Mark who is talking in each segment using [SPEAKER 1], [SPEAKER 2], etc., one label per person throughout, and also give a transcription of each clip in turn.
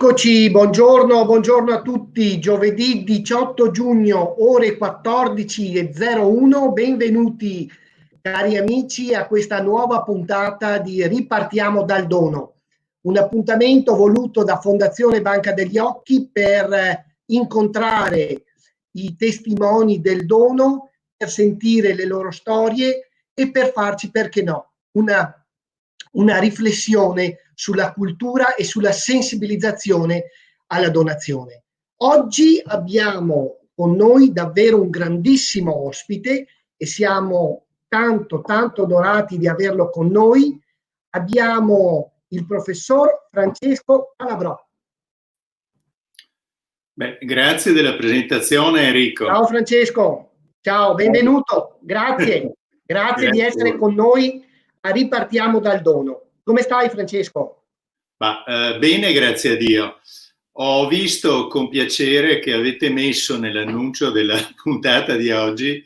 [SPEAKER 1] Eccoci, buongiorno a tutti. Giovedì 18 giugno, ore 14:01. Benvenuti, cari amici, a questa nuova puntata di Ripartiamo dal Dono. Un appuntamento voluto da Fondazione Banca degli Occhi per incontrare i testimoni del dono, per sentire le loro storie e per farci, perché no, una riflessione sulla cultura e sulla sensibilizzazione alla donazione. Oggi abbiamo con noi davvero un grandissimo ospite e siamo tanto onorati di averlo con noi. Abbiamo il professor Francesco Calabrò.
[SPEAKER 2] Beh, grazie della presentazione, Enrico.
[SPEAKER 1] Ciao Francesco, ciao, benvenuto, grazie di essere con noi a Ripartiamo dal Dono. Come stai, Francesco?
[SPEAKER 2] Bene, grazie a Dio. Ho visto con piacere che avete messo nell'annuncio della puntata di oggi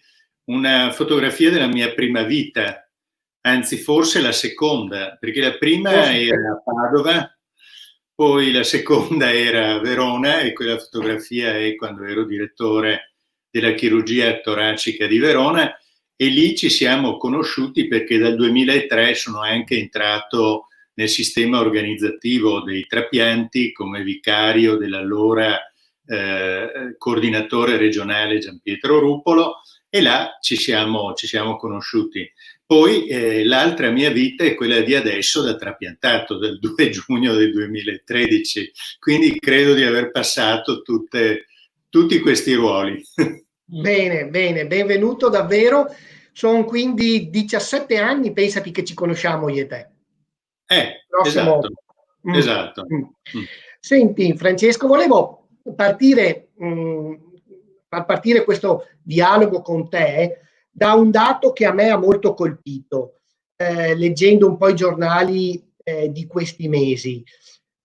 [SPEAKER 2] una fotografia della mia prima vita, anzi forse la seconda, perché la prima era a Padova, poi la seconda era a Verona e quella fotografia è quando ero direttore della chirurgia toracica di Verona, e lì ci siamo conosciuti perché dal 2003 sono anche entrato nel sistema organizzativo dei trapianti come vicario dell'allora coordinatore regionale Gianpietro Rupolo, e là ci siamo conosciuti. Poi l'altra mia vita è quella di adesso da trapiantato, del 2 giugno del 2013, quindi credo di aver passato tutti questi ruoli.
[SPEAKER 1] Bene, benvenuto davvero. Sono quindi 17 anni, pensati che ci conosciamo io e te.
[SPEAKER 2] Esatto.
[SPEAKER 1] Senti, Francesco, volevo far partire questo dialogo con te da un dato che a me ha molto colpito, leggendo un po' i giornali di questi mesi,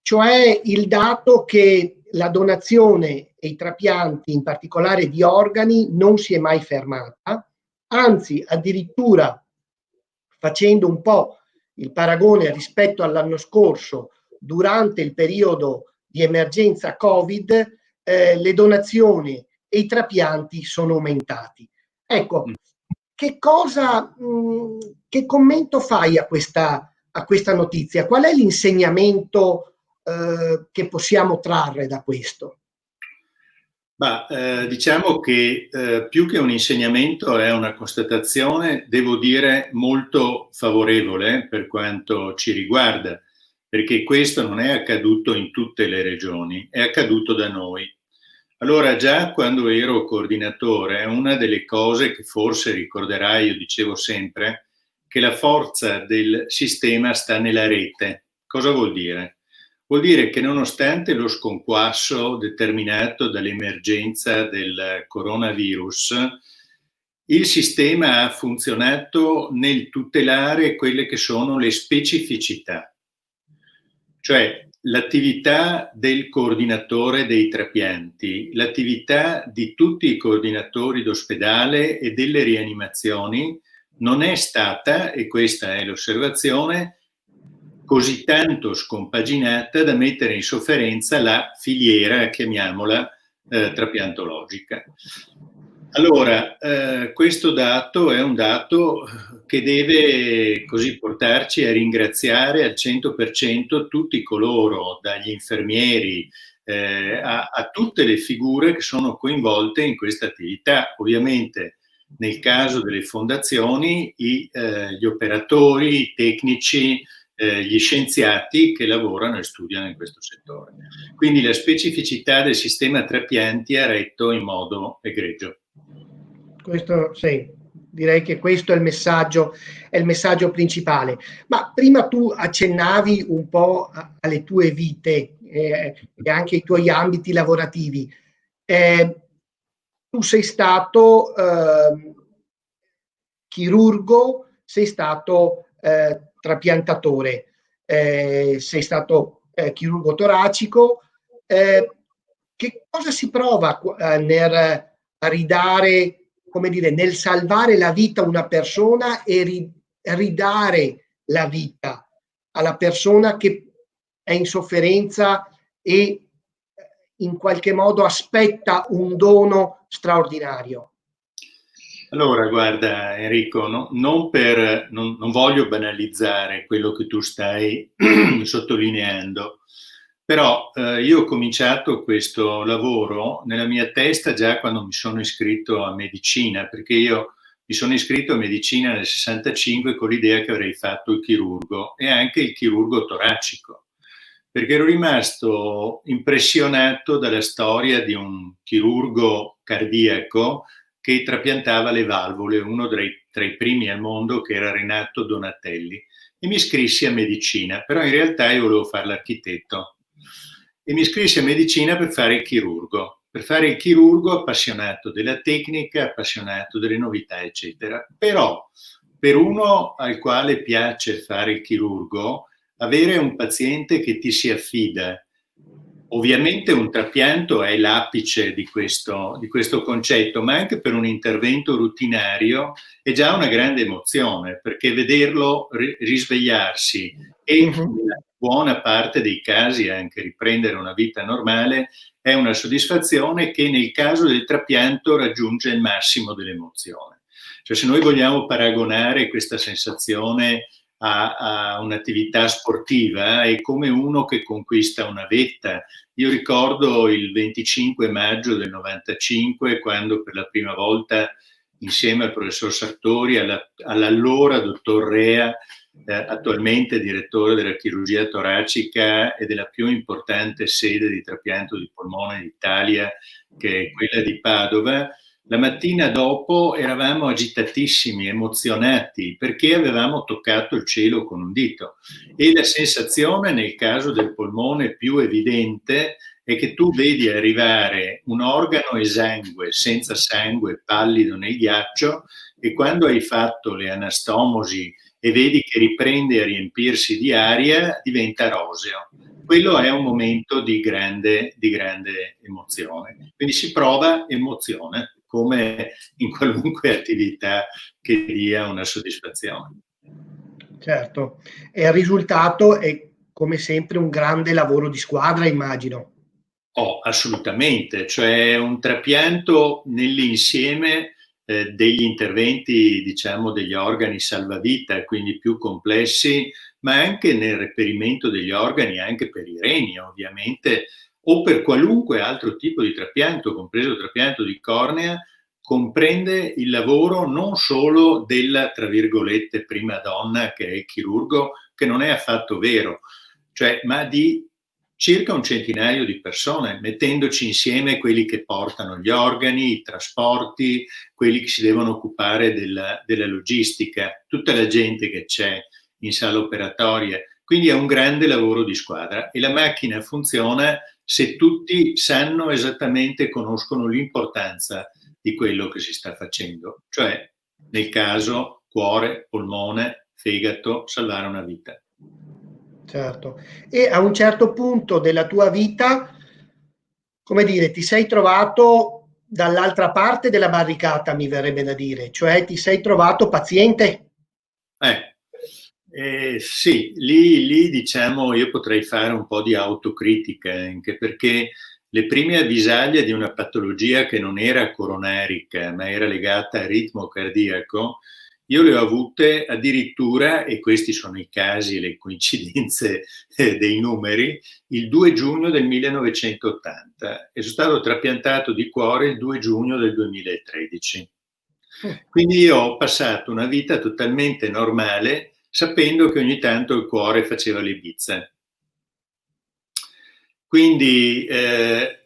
[SPEAKER 1] cioè il dato che la donazione e i trapianti, in particolare di organi, non si è mai fermata, anzi addirittura, facendo un po' il paragone rispetto all'anno scorso, durante il periodo di emergenza Covid, le donazioni e i trapianti sono aumentati. Ecco, che commento fai a questa notizia? Qual è l'insegnamento che possiamo trarre da questo?
[SPEAKER 2] Diciamo che più che un insegnamento è una constatazione, devo dire, molto favorevole per quanto ci riguarda, perché questo non è accaduto in tutte le regioni, è accaduto da noi. Allora, già quando ero coordinatore, una delle cose che forse ricorderai, io dicevo sempre, che la forza del sistema sta nella rete. Cosa vuol dire? Vuol dire che nonostante lo sconquasso determinato dall'emergenza del coronavirus, il sistema ha funzionato nel tutelare quelle che sono le specificità, cioè l'attività del coordinatore dei trapianti, l'attività di tutti i coordinatori d'ospedale e delle rianimazioni non è stata, e questa è l'osservazione, così tanto scompaginata da mettere in sofferenza la filiera, chiamiamola, trapiantologica. Allora, questo dato è un dato che deve così portarci a ringraziare al 100% tutti coloro, dagli infermieri a tutte le figure che sono coinvolte in questa attività. Ovviamente nel caso delle fondazioni gli operatori, i tecnici, gli scienziati che lavorano e studiano in questo settore. Quindi la specificità del sistema trapianti ha retto in modo egregio.
[SPEAKER 1] Questo sì, direi che questo è il messaggio principale. Ma prima tu accennavi un po' alle tue vite e anche ai tuoi ambiti lavorativi. Tu sei stato chirurgo, sei stato trapiantatore, sei stato chirurgo toracico. Che cosa si prova nel ridare, come dire, nel salvare la vita a una persona e ridare la vita alla persona che è in sofferenza e in qualche modo aspetta un dono straordinario?
[SPEAKER 2] Allora, guarda Enrico, non voglio banalizzare quello che tu stai sottolineando, però io ho cominciato questo lavoro nella mia testa già quando mi sono iscritto a medicina, perché io mi sono iscritto a medicina nel 65 con l'idea che avrei fatto il chirurgo e anche il chirurgo toracico, perché ero rimasto impressionato dalla storia di un chirurgo cardiaco che trapiantava le valvole, uno tra i primi al mondo, che era Renato Donatelli, e mi iscrissi a medicina, però in realtà io volevo fare l'architetto e mi iscrissi a medicina per fare il chirurgo appassionato della tecnica, appassionato delle novità, eccetera. Però per uno al quale piace fare il chirurgo, avere un paziente che ti si affida. Ovviamente un trapianto è l'apice di questo concetto, ma anche per un intervento rutinario è già una grande emozione, perché vederlo risvegliarsi e in buona parte dei casi anche riprendere una vita normale è una soddisfazione che nel caso del trapianto raggiunge il massimo dell'emozione. Cioè, se noi vogliamo paragonare questa sensazione a un'attività sportiva, è come uno che conquista una vetta. Io ricordo il 25 maggio del 95, quando per la prima volta, insieme al professor Sartori, all'allora dottor Rea, attualmente direttore della chirurgia toracica e della più importante sede di trapianto di polmone d'Italia, che è quella di Padova, la mattina dopo eravamo agitatissimi, emozionati, perché avevamo toccato il cielo con un dito. E la sensazione, nel caso del polmone più evidente, è che tu vedi arrivare un organo esangue, senza sangue, pallido nel ghiaccio, e quando hai fatto le anastomosi e vedi che riprende a riempirsi di aria, diventa roseo. Quello è un momento di grande emozione. Quindi si prova emozione, come in qualunque attività che dia una soddisfazione.
[SPEAKER 1] Certo, e il risultato è come sempre un grande lavoro di squadra, immagino.
[SPEAKER 2] Oh, assolutamente, cioè un trapianto nell'insieme degli interventi, diciamo, degli organi salvavita, quindi più complessi, ma anche nel reperimento degli organi, anche per i reni, ovviamente, o per qualunque altro tipo di trapianto, compreso il trapianto di cornea, comprende il lavoro non solo della, tra virgolette, prima donna che è il chirurgo, che non è affatto vero, cioè, ma di circa un centinaio di persone, mettendoci insieme quelli che portano gli organi, i trasporti, quelli che si devono occupare della logistica, tutta la gente che c'è in sala operatoria. Quindi è un grande lavoro di squadra e la macchina funziona se tutti sanno esattamente, conoscono l'importanza di quello che si sta facendo, cioè nel caso cuore, polmone, fegato, salvare una vita.
[SPEAKER 1] Certo. E a un certo punto della tua vita, come dire, ti sei trovato dall'altra parte della barricata, mi verrebbe da dire, cioè ti sei trovato paziente?
[SPEAKER 2] Sì, lì diciamo io potrei fare un po' di autocritica, anche perché le prime avvisaglie di una patologia che non era coronarica, ma era legata al ritmo cardiaco, io le ho avute addirittura, e questi sono i casi e le coincidenze dei numeri, il 2 giugno del 1980 e sono stato trapiantato di cuore il 2 giugno del 2013. Quindi io ho passato una vita totalmente normale, sapendo che ogni tanto il cuore faceva le bizze. Quindi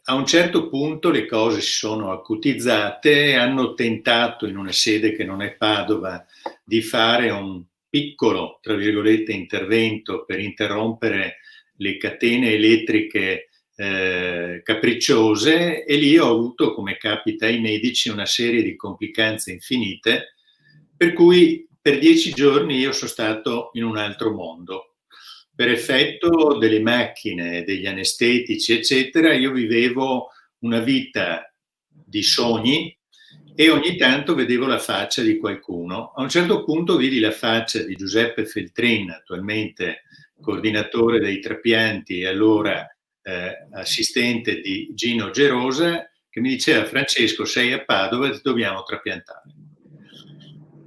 [SPEAKER 2] a un certo punto le cose si sono acutizzate, hanno tentato in una sede che non è Padova di fare un piccolo, tra virgolette, intervento per interrompere le catene elettriche capricciose, e lì ho avuto, come capita ai medici, una serie di complicanze infinite, per cui per 10 giorni io sono stato in un altro mondo. Per effetto delle macchine, degli anestetici, eccetera, io vivevo una vita di sogni e ogni tanto vedevo la faccia di qualcuno. A un certo punto vidi la faccia di Giuseppe Feltrin, attualmente coordinatore dei trapianti e allora assistente di Gino Gerosa, che mi diceva: Francesco, sei a Padova, ti dobbiamo trapiantare.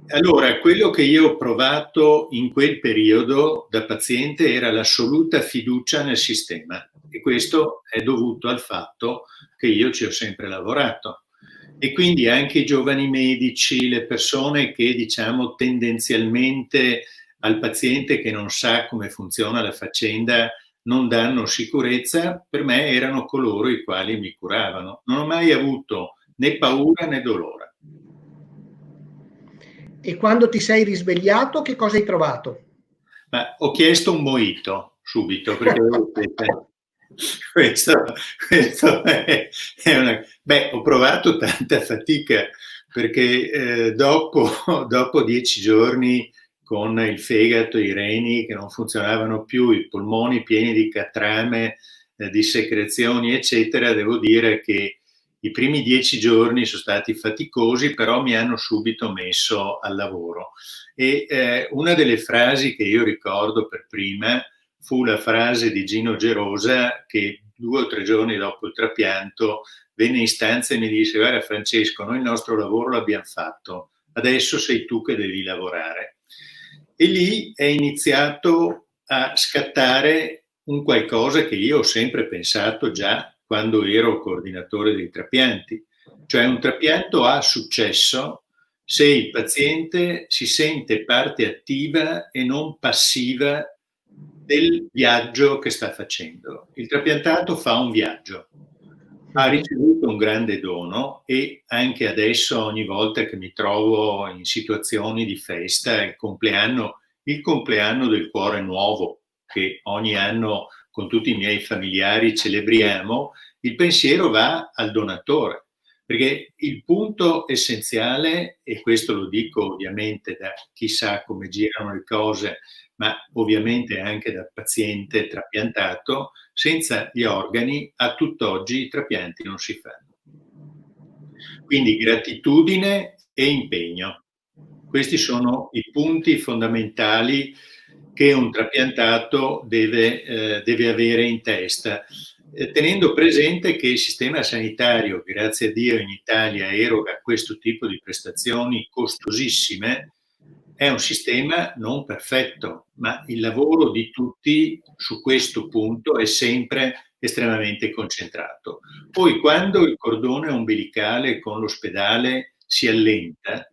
[SPEAKER 2] Allora, quello che io ho provato in quel periodo da paziente era l'assoluta fiducia nel sistema, e questo è dovuto al fatto che io ci ho sempre lavorato. E quindi anche i giovani medici, le persone che, diciamo, tendenzialmente al paziente che non sa come funziona la faccenda non danno sicurezza, per me erano coloro i quali mi curavano. Non ho mai avuto né paura né dolore.
[SPEAKER 1] E quando ti sei risvegliato, che cosa hai trovato?
[SPEAKER 2] Ma ho chiesto un mojito subito, perché questo è una... Beh, ho provato tanta fatica, perché dopo 10 giorni con il fegato, i reni che non funzionavano più, i polmoni pieni di catrame, di secrezioni, eccetera, devo dire che i primi 10 giorni sono stati faticosi, però mi hanno subito messo al lavoro. E una delle frasi che io ricordo per prima fu la frase di Gino Gerosa, che 2 o 3 giorni dopo il trapianto venne in stanza e mi disse: guarda Francesco, noi il nostro lavoro l'abbiamo fatto, adesso sei tu che devi lavorare. E lì è iniziato a scattare un qualcosa che io ho sempre pensato già quando ero coordinatore dei trapianti, cioè un trapianto ha successo se il paziente si sente parte attiva e non passiva del viaggio che sta facendo. Il trapiantato fa un viaggio, ha ricevuto un grande dono, e anche adesso, ogni volta che mi trovo in situazioni di festa, il compleanno del cuore nuovo, che ogni anno con tutti i miei familiari celebriamo, il pensiero va al donatore. Perché il punto essenziale, e questo lo dico ovviamente da chi sa come girano le cose, ma ovviamente anche da paziente trapiantato, senza gli organi a tutt'oggi i trapianti non si fanno. Quindi gratitudine e impegno. Questi sono i punti fondamentali che un trapiantato deve avere in testa, tenendo presente che il sistema sanitario, grazie a Dio in Italia, eroga questo tipo di prestazioni costosissime. È un sistema non perfetto, ma il lavoro di tutti su questo punto è sempre estremamente concentrato. Poi, quando il cordone ombelicale con l'ospedale si allenta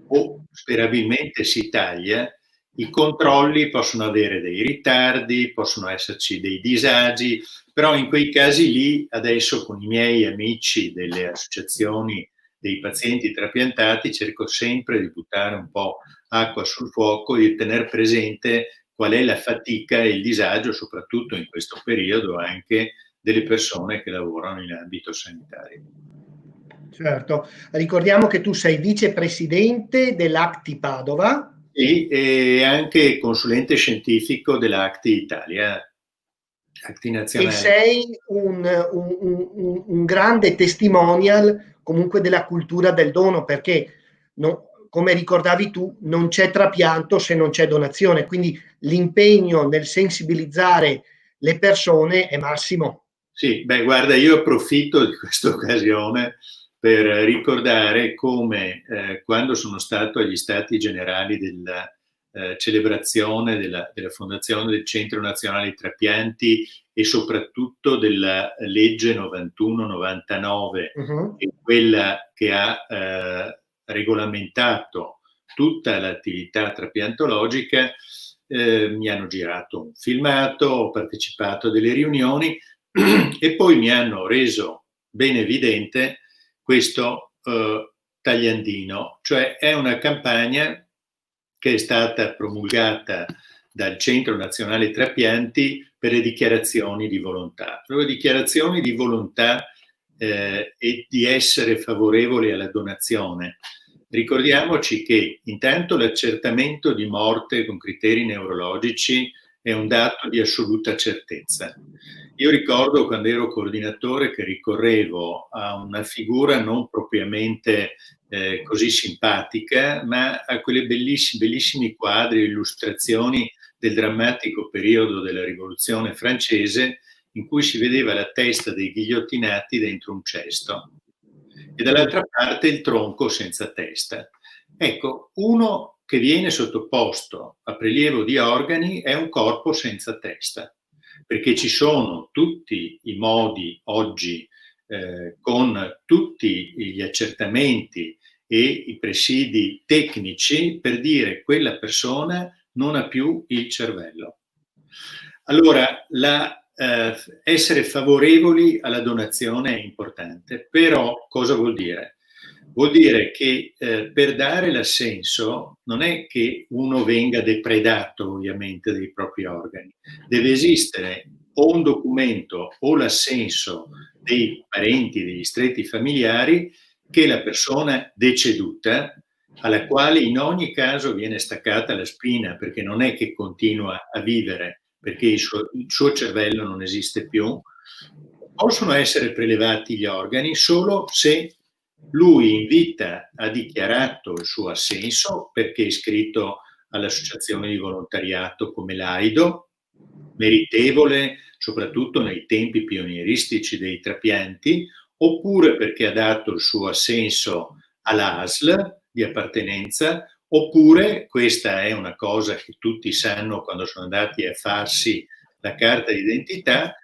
[SPEAKER 2] o sperabilmente si taglia, i controlli possono avere dei ritardi, possono esserci dei disagi, però in quei casi lì, adesso con i miei amici delle associazioni dei pazienti trapiantati, cerco sempre di buttare un po' acqua sul fuoco, di tener presente qual è la fatica e il disagio, soprattutto in questo periodo, anche delle persone che lavorano in ambito sanitario.
[SPEAKER 1] Certo, ricordiamo che tu sei vicepresidente dell'Acti Padova.
[SPEAKER 2] E anche consulente scientifico dell'Acti Italia, Acti
[SPEAKER 1] E
[SPEAKER 2] Nazionale.
[SPEAKER 1] sei un grande testimonial comunque della cultura del dono, perché come ricordavi tu, non c'è trapianto se non c'è donazione, quindi l'impegno nel sensibilizzare le persone è massimo.
[SPEAKER 2] Sì, beh, guarda, io approfitto di questa occasione per ricordare come quando sono stato agli Stati Generali della celebrazione della Fondazione del Centro Nazionale di Trapianti e soprattutto della legge 91-99, che è quella che ha regolamentato tutta l'attività trapiantologica, mi hanno girato un filmato, ho partecipato a delle riunioni e poi mi hanno reso ben evidente questo tagliandino, cioè è una campagna che è stata promulgata dal Centro Nazionale Trapianti per le dichiarazioni di volontà. Le dichiarazioni di volontà e di essere favorevoli alla donazione. Ricordiamoci che intanto l'accertamento di morte con criteri neurologici è un dato di assoluta certezza. Io ricordo quando ero coordinatore che ricorrevo a una figura non propriamente così simpatica, ma a quelle bellissimi quadri, illustrazioni del drammatico periodo della Rivoluzione francese, in cui si vedeva la testa dei ghigliottinati dentro un cesto e dall'altra parte il tronco senza testa. Ecco, uno che viene sottoposto a prelievo di organi è un corpo senza testa, perché ci sono tutti i modi oggi, con tutti gli accertamenti e i presidi tecnici per dire quella persona non ha più il cervello. Allora, essere favorevoli alla donazione è importante, però cosa vuol dire? Vuol dire che per dare l'assenso non è che uno venga depredato ovviamente dei propri organi, deve esistere o un documento o l'assenso dei parenti, degli stretti familiari che la persona deceduta, alla quale in ogni caso viene staccata la spina perché non è che continua a vivere, perché il suo cervello non esiste più, possono essere prelevati gli organi solo se lui in vita ha dichiarato il suo assenso perché è iscritto all'associazione di volontariato come l'AIDO, meritevole soprattutto nei tempi pionieristici dei trapianti, oppure perché ha dato il suo assenso all'ASL di appartenenza, oppure, questa è una cosa che tutti sanno quando sono andati a farsi la carta d'identità,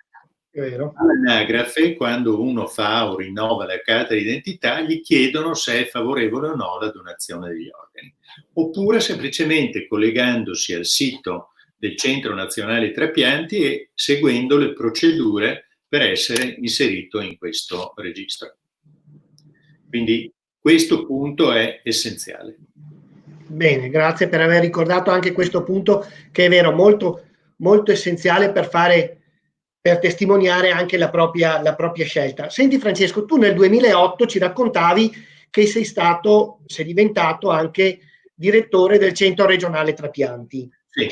[SPEAKER 2] all'anagrafe, quando uno fa o rinnova la carta d'identità, gli chiedono se è favorevole o no alla donazione degli organi. Oppure semplicemente collegandosi al sito del Centro Nazionale Trapianti e seguendo le procedure per essere inserito in questo registro. Quindi questo punto è essenziale.
[SPEAKER 1] Bene, grazie per aver ricordato anche questo punto che è vero, molto, molto essenziale per testimoniare anche la propria scelta. Senti Francesco, tu nel 2008 ci raccontavi che sei diventato anche direttore del Centro Regionale Trapianti.
[SPEAKER 2] Sì.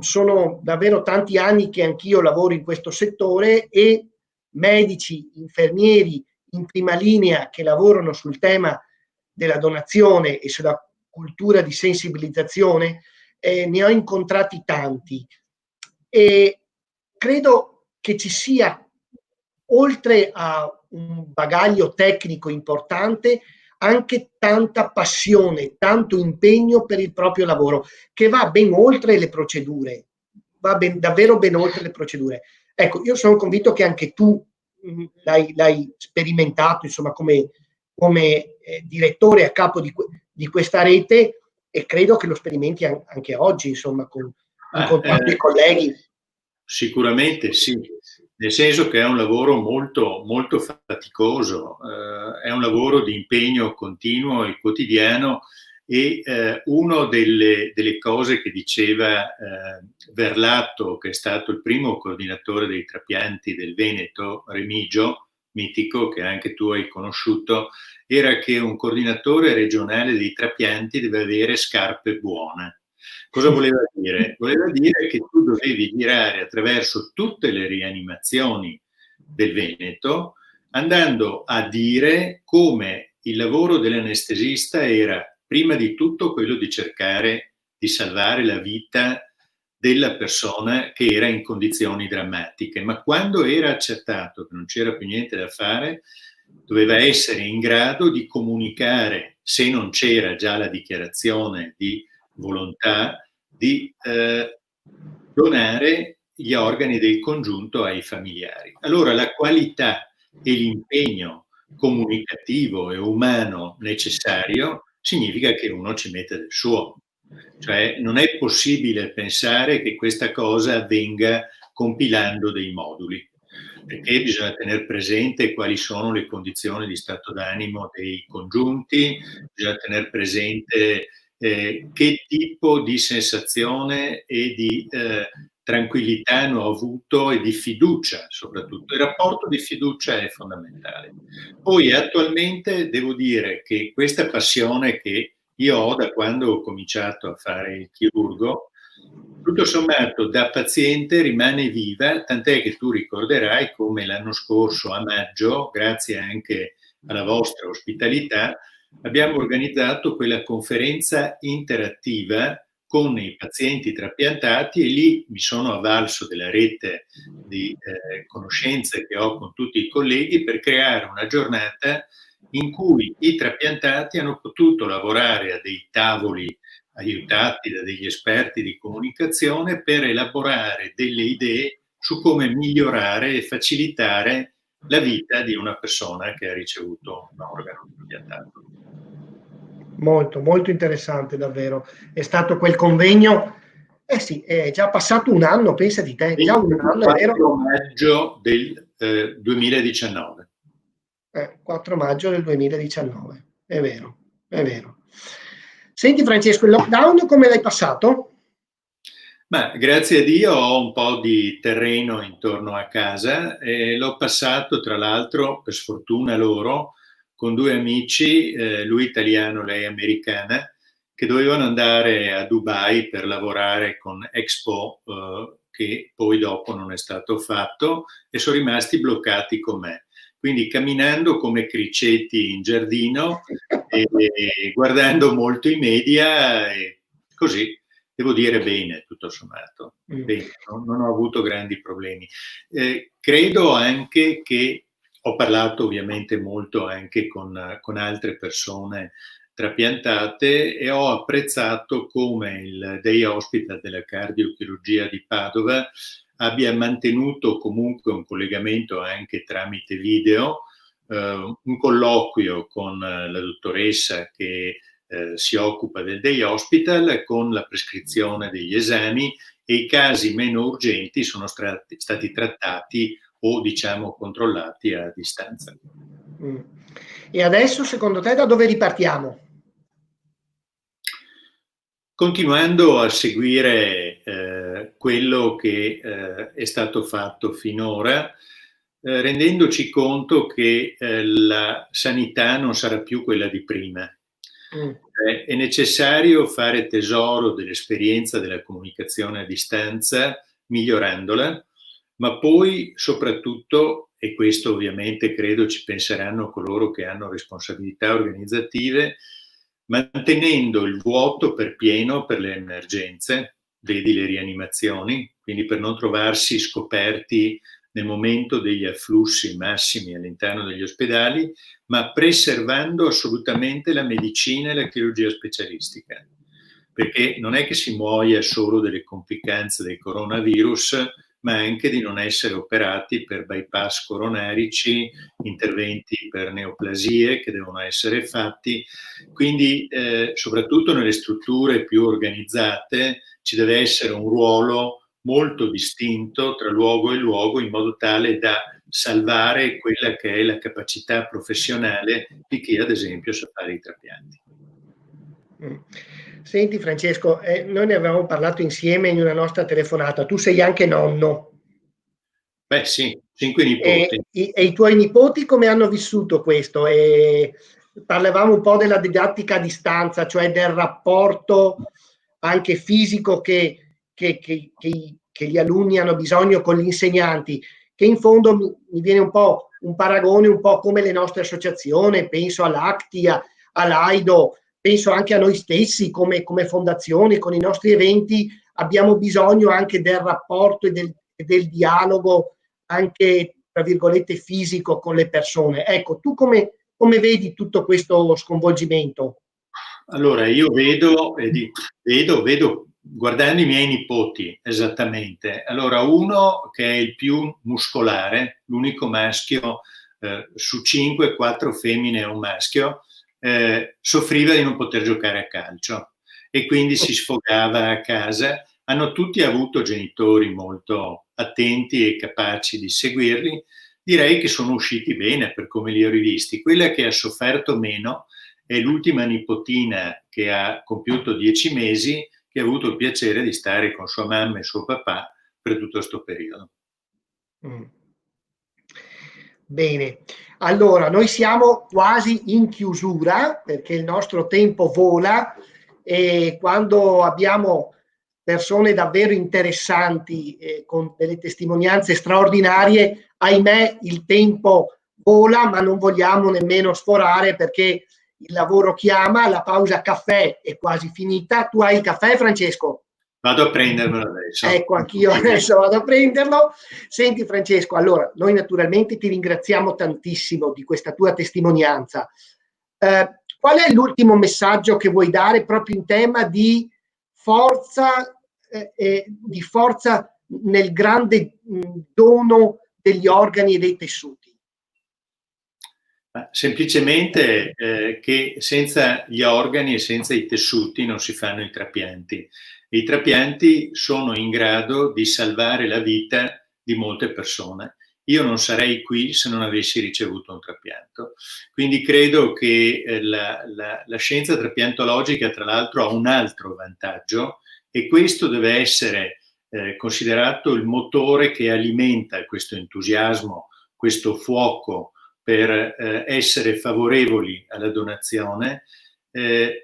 [SPEAKER 1] Sono davvero tanti anni che anch'io lavoro in questo settore e medici, infermieri in prima linea che lavorano sul tema della donazione e sulla cultura di sensibilizzazione, ne ho incontrati tanti e credo che ci sia, oltre a un bagaglio tecnico importante, anche tanta passione, tanto impegno per il proprio lavoro, che va ben oltre le procedure, davvero ben oltre le procedure. Ecco, io sono convinto che anche tu l'hai sperimentato, insomma, come direttore a capo di questa rete, e credo che lo sperimenti anche oggi, insomma, con tanti colleghi.
[SPEAKER 2] Sicuramente sì, nel senso che è un lavoro molto, molto faticoso, è un lavoro di impegno continuo e quotidiano e una delle cose che diceva Verlatto, che è stato il primo coordinatore dei trapianti del Veneto, Remigio, mitico, che anche tu hai conosciuto, era che un coordinatore regionale dei trapianti deve avere scarpe buone. Cosa voleva dire? Voleva dire che tu dovevi girare attraverso tutte le rianimazioni del Veneto, andando a dire come il lavoro dell'anestesista era prima di tutto quello di cercare di salvare la vita della persona che era in condizioni drammatiche, ma quando era accertato che non c'era più niente da fare, doveva essere in grado di comunicare, se non c'era già la dichiarazione di volontà, di donare gli organi del congiunto ai familiari. Allora la qualità e l'impegno comunicativo e umano necessario significa che uno ci mette del suo. Cioè non è possibile pensare che questa cosa avvenga compilando dei moduli, perché bisogna tenere presente quali sono le condizioni di stato d'animo dei congiunti, bisogna tenere presente che tipo di sensazione e di tranquillità hanno avuto e di fiducia soprattutto. Il rapporto di fiducia è fondamentale. Poi attualmente devo dire che questa passione che io ho da quando ho cominciato a fare il chirurgo, tutto sommato da paziente rimane viva, tant'è che tu ricorderai come l'anno scorso a maggio, grazie anche alla vostra ospitalità, abbiamo organizzato quella conferenza interattiva con i pazienti trapiantati, e lì mi sono avvalso della rete di conoscenze che ho con tutti i colleghi per creare una giornata in cui i trapiantati hanno potuto lavorare a dei tavoli aiutati da degli esperti di comunicazione per elaborare delle idee su come migliorare e facilitare la vita di una persona che ha ricevuto un organo trapiantato.
[SPEAKER 1] Molto, molto interessante davvero. È stato quel convegno, eh sì, è già passato un anno, pensa di te, già un anno, è vero?
[SPEAKER 2] 4 maggio del 2019.
[SPEAKER 1] 4 maggio del 2019, è vero, è vero. Senti Francesco, il lockdown come l'hai passato?
[SPEAKER 2] Ma grazie a Dio ho un po' di terreno intorno a casa e l'ho passato, tra l'altro, per sfortuna loro, con 2 amici, lui italiano, lei americana, che dovevano andare a Dubai per lavorare con Expo, che poi dopo non è stato fatto, e sono rimasti bloccati con me. Quindi camminando come criceti in giardino e guardando molto i media, e così. Devo dire bene, tutto sommato. Bene, non ho avuto grandi problemi. Credo anche che ho parlato ovviamente molto anche con altre persone trapiantate e ho apprezzato come il Day Hospital della cardiochirurgia di Padova abbia mantenuto comunque un collegamento anche tramite video, un colloquio con la dottoressa che si occupa del Day Hospital con la prescrizione degli esami, e i casi meno urgenti sono stati trattati o diciamo controllati a distanza.
[SPEAKER 1] E adesso secondo te da dove ripartiamo?
[SPEAKER 2] Continuando a seguire quello che è stato fatto finora, rendendoci conto che la sanità non sarà più quella di prima. È necessario fare tesoro dell'esperienza della comunicazione a distanza, migliorandola, ma poi soprattutto, e questo ovviamente credo ci penseranno coloro che hanno responsabilità organizzative, mantenendo il vuoto per pieno per le emergenze, vedi le rianimazioni, quindi per non trovarsi scoperti nel momento degli afflussi massimi all'interno degli ospedali, ma preservando assolutamente la medicina e la chirurgia specialistica, perché non è che si muoia solo delle complicanze del coronavirus, ma anche di non essere operati per bypass coronarici, interventi per neoplasie che devono essere fatti. Quindi soprattutto nelle strutture più organizzate ci deve essere un ruolo molto distinto tra luogo e luogo, in modo tale da salvare quella che è la capacità professionale di chi ad esempio sa fare i trapianti.
[SPEAKER 1] Senti Francesco, noi ne avevamo parlato insieme in una nostra telefonata, tu sei anche nonno.
[SPEAKER 2] Beh sì, 5 nipoti.
[SPEAKER 1] E i tuoi nipoti come hanno vissuto questo? Parlavamo un po' della didattica a distanza, cioè del rapporto anche fisico che gli alunni hanno bisogno con gli insegnanti, che in fondo mi viene un po' un paragone un po' come le nostre associazioni, penso all'Actia, all'AIDO, penso anche a noi stessi come fondazione, con i nostri eventi abbiamo bisogno anche del rapporto e del dialogo anche, tra virgolette, fisico con le persone. Ecco, tu come vedi tutto questo sconvolgimento?
[SPEAKER 2] Allora, io vedo guardando i miei nipoti, esattamente. Allora, uno che è il più muscolare, l'unico maschio su 5, 4 femmine e un maschio, soffriva di non poter giocare a calcio e quindi si sfogava a casa. Hanno tutti avuto genitori molto attenti e capaci di seguirli. Direi che sono usciti bene per come li ho rivisti. Quella che ha sofferto meno è l'ultima nipotina che ha compiuto 10 mesi, che ha avuto il piacere di stare con sua mamma e suo papà per tutto questo periodo.
[SPEAKER 1] Bene, allora noi siamo quasi in chiusura perché il nostro tempo vola e quando abbiamo persone davvero interessanti con delle testimonianze straordinarie, ahimè il tempo vola, ma non vogliamo nemmeno sforare perché il lavoro chiama, la pausa caffè è quasi finita. Tu hai il caffè, Francesco?
[SPEAKER 2] Vado a prendermelo adesso.
[SPEAKER 1] Ecco, anch'io adesso vado a prenderlo. Senti Francesco, allora, noi naturalmente ti ringraziamo tantissimo di questa tua testimonianza. Qual è l'ultimo messaggio che vuoi dare proprio in tema di forza nel grande dono degli organi e dei tessuti?
[SPEAKER 2] Semplicemente che senza gli organi e senza i tessuti non si fanno i trapianti. I trapianti sono in grado di salvare la vita di molte persone. Io non sarei qui se non avessi ricevuto un trapianto. Quindi credo che la scienza trapiantologica, tra l'altro, ha un altro vantaggio, e questo deve essere considerato il motore che alimenta questo entusiasmo, questo fuoco per essere favorevoli alla donazione.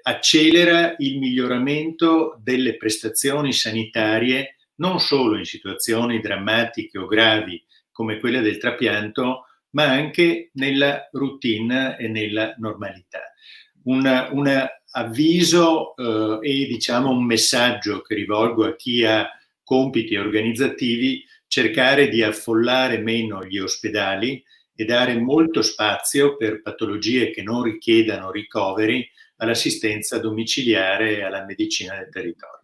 [SPEAKER 2] Accelera il miglioramento delle prestazioni sanitarie, non solo in situazioni drammatiche o gravi come quella del trapianto, ma anche nella routine e nella normalità. Un avviso e diciamo un messaggio che rivolgo a chi ha compiti organizzativi: cercare di affollare meno gli ospedali e dare molto spazio per patologie che non richiedano ricoveri all'assistenza domiciliare e alla medicina del territorio.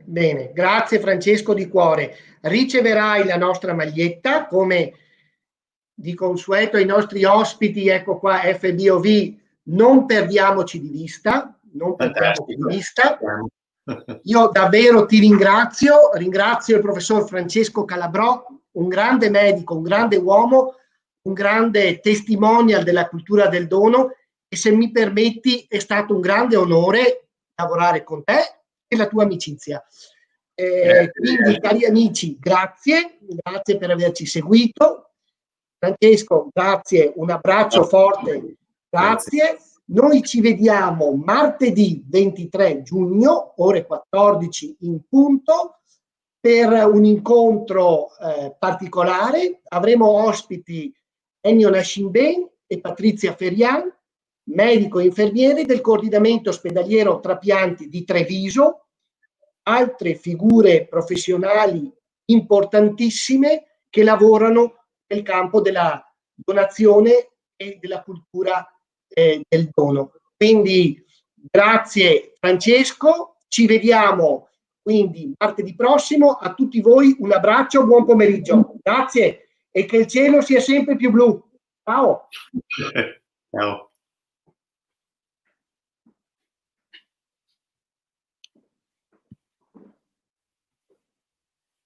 [SPEAKER 1] Bene, grazie Francesco di cuore. Riceverai la nostra maglietta, come di consueto ai nostri ospiti, ecco qua FBOV, non perdiamoci di vista, non perdiamoci di vista. Io davvero ti ringrazio il professor Francesco Calabrò, un grande medico, un grande uomo, un grande testimonial della cultura del dono, e se mi permetti è stato un grande onore lavorare con te e la tua amicizia. Quindi cari amici, grazie per averci seguito. Francesco, grazie, un abbraccio forte, grazie. Noi ci vediamo martedì 23 giugno, ore 14 in punto, per un incontro particolare. Avremo ospiti Ennio Nascimben e Patrizia Ferian, medico e infermieri del coordinamento ospedaliero trapianti di Treviso, altre figure professionali importantissime che lavorano nel campo della donazione e della cultura del dono. Quindi grazie Francesco, ci vediamo quindi martedì prossimo. A tutti voi un abbraccio, buon pomeriggio, grazie e che il cielo sia sempre più blu. Ciao.
[SPEAKER 2] Ciao.